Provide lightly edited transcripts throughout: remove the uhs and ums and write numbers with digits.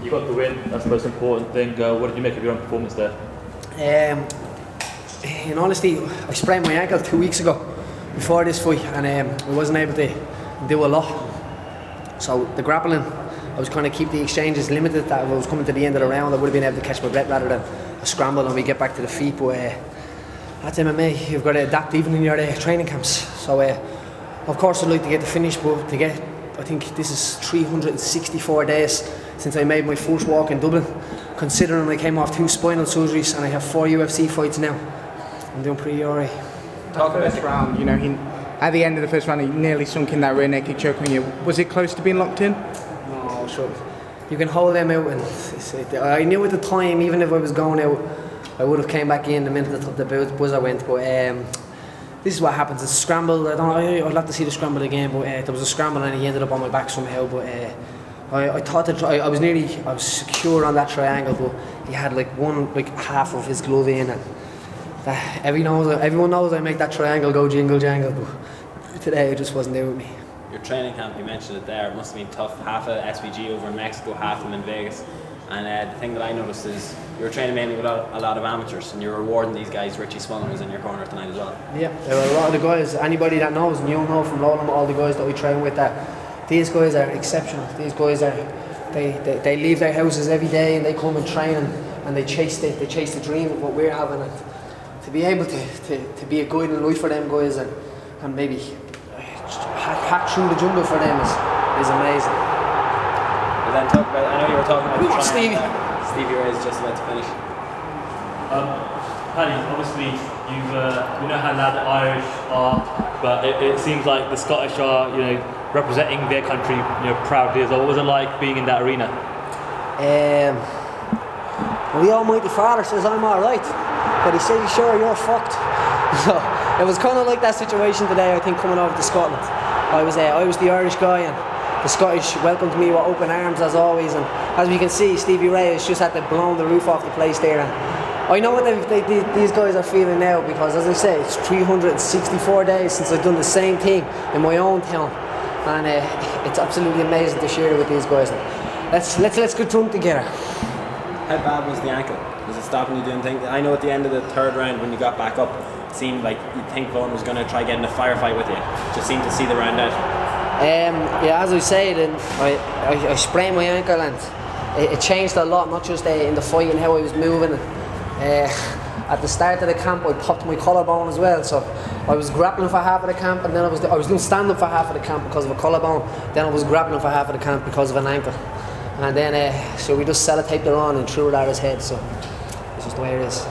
You got the win, that's the most important thing. What did you make of your own performance there? In honesty, I sprained my ankle 2 weeks ago before this fight, and I wasn't able to do a lot. So the grappling, I was trying to keep the exchanges limited, that if I was coming to the end of the round I would have been able to catch my breath rather than a scramble and we get back to the feet. But that's MMA, you've got to adapt even in your training camps. So of course I'd like to get the finish, but to get, I think this is 364 days since I made my first walk in Dublin, considering I came off 2 spinal surgeries and I have 4 UFC fights now. I'm doing pretty alright. Talk about this round, you know, at the end of the first round he nearly sunk in that rear naked choke on you. Was it close to being locked in? No, sure. You can hold them out, and I knew at the time, even if I was going out, I would have came back in the minute the buzzer went. But this is what happens. It's a scramble. I'd like to see the scramble again, but there was a scramble and he ended up on my back somehow. But I thought that I was secure on that triangle, but he had like half of his glove in, and everyone knows I make that triangle go jingle jangle. But today it just wasn't there with me. Your training camp, you mentioned it there, it must have been tough. Half of SBG over in Mexico, half of them in Vegas. And the thing that I noticed is you were training mainly with a lot of amateurs, and you're rewarding these guys. Richie Smullen was in your corner tonight as well. Yeah, there were a lot of the guys, anybody that knows, and you'll know from all the guys that we train with, that these guys are exceptional. These guys they leave their houses every day and they come and train and they chase the dream of what we're having. And to be able to be a guide in life for them guys and maybe hack through the jungle for them is amazing. But then talk about, I know you were talking about Stevie Ray is just about to finish. Paddy, obviously you know how loud the Irish are, but it seems like the Scottish are, you know, representing their country, you know, proudly as well. What was it like being in that arena? Well, the Almighty Father says I'm alright, but he says, sure, you're fucked. So it was kind of like that situation today, I think, coming over to Scotland. I was the Irish guy, and the Scottish welcomed me with open arms as always. And as we can see, Stevie Ray has just had to blow the roof off the place there. And I know what these guys are feeling now, because, as I say, it's 364 days since I've done the same thing in my own town, and it's absolutely amazing to share it with these guys. Let's go drunk together. How bad was the ankle? Was it stopping you doing things? I know at the end of the third round when you got back up, it seemed like you'd think Vaughan was going to try getting a firefight with you. Just seemed to see the round out. Yeah, as I said, I sprained my ankle, and it changed a lot, not just in the fight and how I was moving. At the start of the camp I popped my collarbone as well, so I was grappling for half of the camp, and then I was doing stand-up for half of the camp because of a collarbone, then I was grappling for half of the camp because of an ankle. And then so we just sellotaped it on and threw it at his head, so it's just the way it is.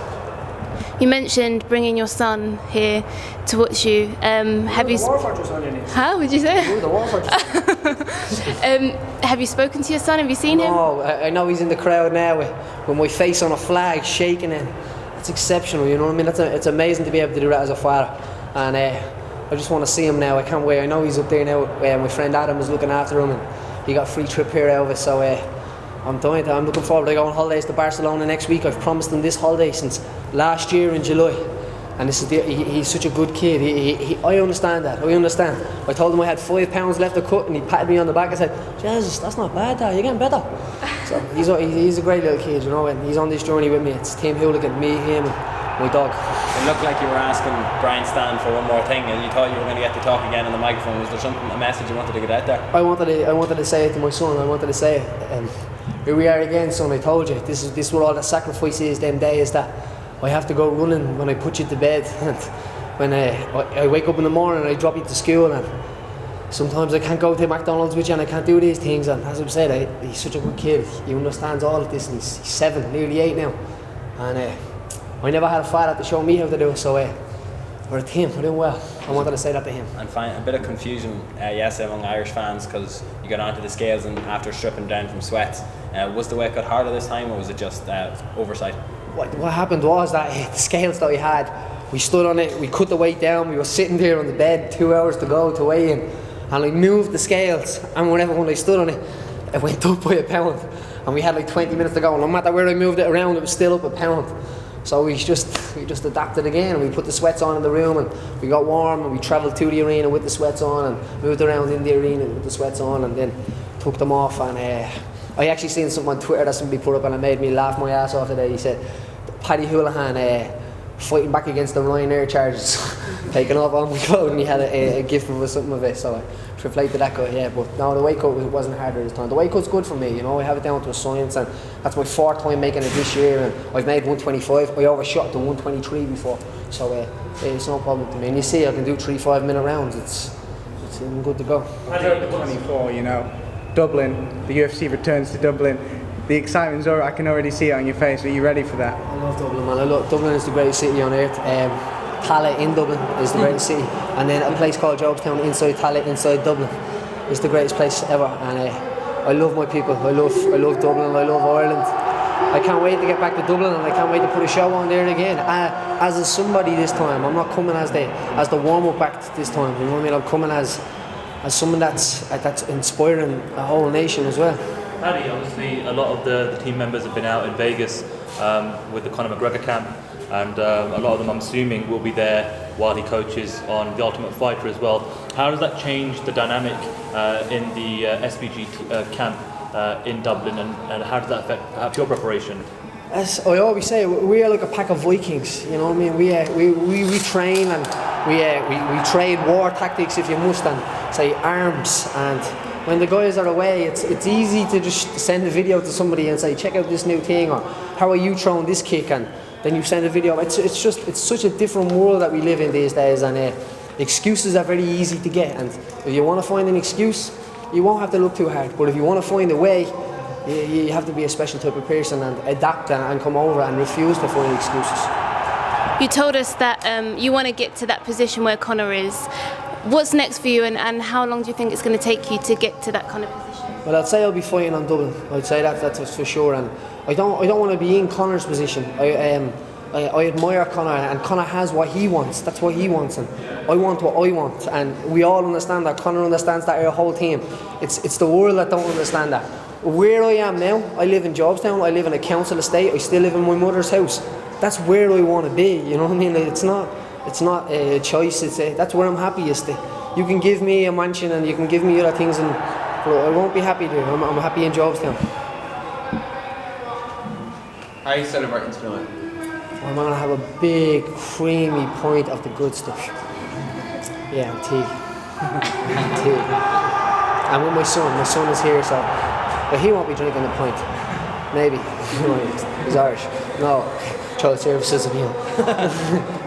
You mentioned bringing your son here to watch you. Have you? How would you say? The War Fortress. Have you spoken to your son? Have you seen him? No, I know he's in the crowd now with my face on a flag, shaking it. It's exceptional, you know what I mean? It's amazing to be able to do that as a father. And I just want to see him now. I can't wait. I know he's up there now. My friend Adam is looking after him, and he got a free trip here out of it. So I'm looking forward to going on holidays to Barcelona next week. I've promised him this holiday since last year in July, and this is he's such a good kid. I understand that. I understand. I told him I had 5 pounds left to cut, and he patted me on the back and said, "Jesus, that's not bad, Dad. You're getting better." So he's a great little kid, you know, and he's on this journey with me. It's Team Hooligan, me, him, and my dog. It looked like you were asking Brian Stan for one more thing, and you thought you were going to get to talk again on the microphone. Was there a message you wanted to get out there? I wanted to say it to my son. I wanted to say it. Here we are again, son. I told you this is what all the sacrifice is. Them days that I have to go running when I put you to bed, and when I wake up in the morning and I drop you to school, and sometimes I can't go to McDonald's with you and I can't do these things. And as I've said, he's such a good kid. He understands all of this, and he's 7, nearly 8 now. And I never had a father to show me how to do it, so we're a team. We're doing well. I wanted to say that to him. And find a bit of confusion, yes, among Irish fans, because you got onto the scales and after stripping down from sweats, was the weight cut harder this time, or was it just oversight? What happened was that the scales that we had, we stood on it, we cut the weight down, we were sitting there on the bed, 2 hours to go to weigh in, and I moved the scales, and when I stood on it, it went up by £1, and we had like 20 minutes to go, and no matter where I moved it around, it was still up £1. So we just adapted again, and we put the sweats on in the room, and we got warm, and we travelled to the arena with the sweats on, and moved around in the arena with the sweats on, and then took them off, and I actually seen something on Twitter that somebody put up and it made me laugh my ass off today. He said, Paddy Holohan fighting back against the Ryanair charges, taking off all my clothes, and he had a gift or something of it, so I reflect to that guy, yeah. But no, the weight cut wasn't harder this time. The weight cut's good for me, you know, I have it down to a science, and that's my 4th time making it this year, and I've made 125. I overshot to 123 before, so it's no problem to me. And you see, I can do 3 5-minute rounds, it's good to go. 24, you know, Dublin, the UFC returns to Dublin. The excitement's I can already see it on your face. Are you ready for that? I love Dublin, man. Dublin is the greatest city on earth. Tallaght in Dublin is the greatest city, and then a place called Jobstown inside Tallaght, inside Dublin, is the greatest place ever. And I love my people. I love Dublin. I love Ireland. I can't wait to get back to Dublin, and I can't wait to put a show on there again. As a somebody this time, I'm not coming as the warm-up act this time. You know what I mean? I'm coming as someone that's inspiring a whole nation as well. Paddy, obviously a lot of the team members have been out in Vegas with the Conor McGregor camp, and a lot of them, I'm assuming, will be there while he coaches on The Ultimate Fighter as well. How does that change the dynamic in the SBG camp in Dublin, and how does that affect perhaps your preparation? As I always say, we are like a pack of Vikings. You know what I mean? We train, and we trade war tactics, if you must, and say arms. And when the guys are away, it's easy to just send a video to somebody and say, check out this new thing, or how are you throwing this kick, and then you send a video. It's such a different world that we live in these days, and excuses are very easy to get. And if you want to find an excuse, you won't have to look too hard. But if you want to find a way, you have to be a special type of person and adapt and come over and refuse to find excuses. You told us that you want to get to that position where Conor is. What's next for you, and how long do you think it's going to take you to get to that kind of position? Well, I'd say I'll be fighting on Dublin. I'd say that's for sure. And I don't want to be in Conor's position. I admire Conor, and Conor has what he wants. That's what he wants, and I want what I want. And we all understand that. Conor understands that. Our whole team. It's the world that don't understand that. Where I am now, I live in Jobstown. I live in a council estate. I still live in my mother's house. That's where I want to be. You know what I mean? It's not a choice. That's where I'm happiest. You can give me a mansion and you can give me other things, but I won't be happy there. I'm happy in Jobstown. How are you celebrating tonight? I'm gonna have a big creamy pint of the good stuff. Yeah, tea. Tea. And with my son is here, so but he won't be drinking the pint. Maybe. He's Irish. No. Child services of him.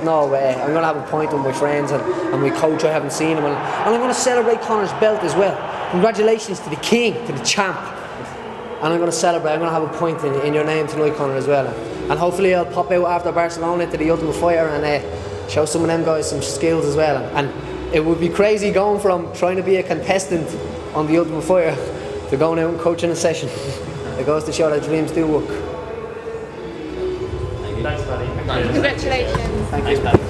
No way. I'm going to have a pint with my friends and my coach. I haven't seen him, and I'm going to celebrate Conor's belt as well. Congratulations to the king, to the champ. And I'm going to celebrate. I'm going to have a pint in your name tonight, Conor, as well. And hopefully I'll pop out after Barcelona to the Ultimate Fighter and show some of them guys some skills as well. And it would be crazy going from trying to be a contestant on the Ultimate Fighter to going out and coaching a session. It goes to show that dreams do work. Thanks, Paddy. Congratulations. Thank you.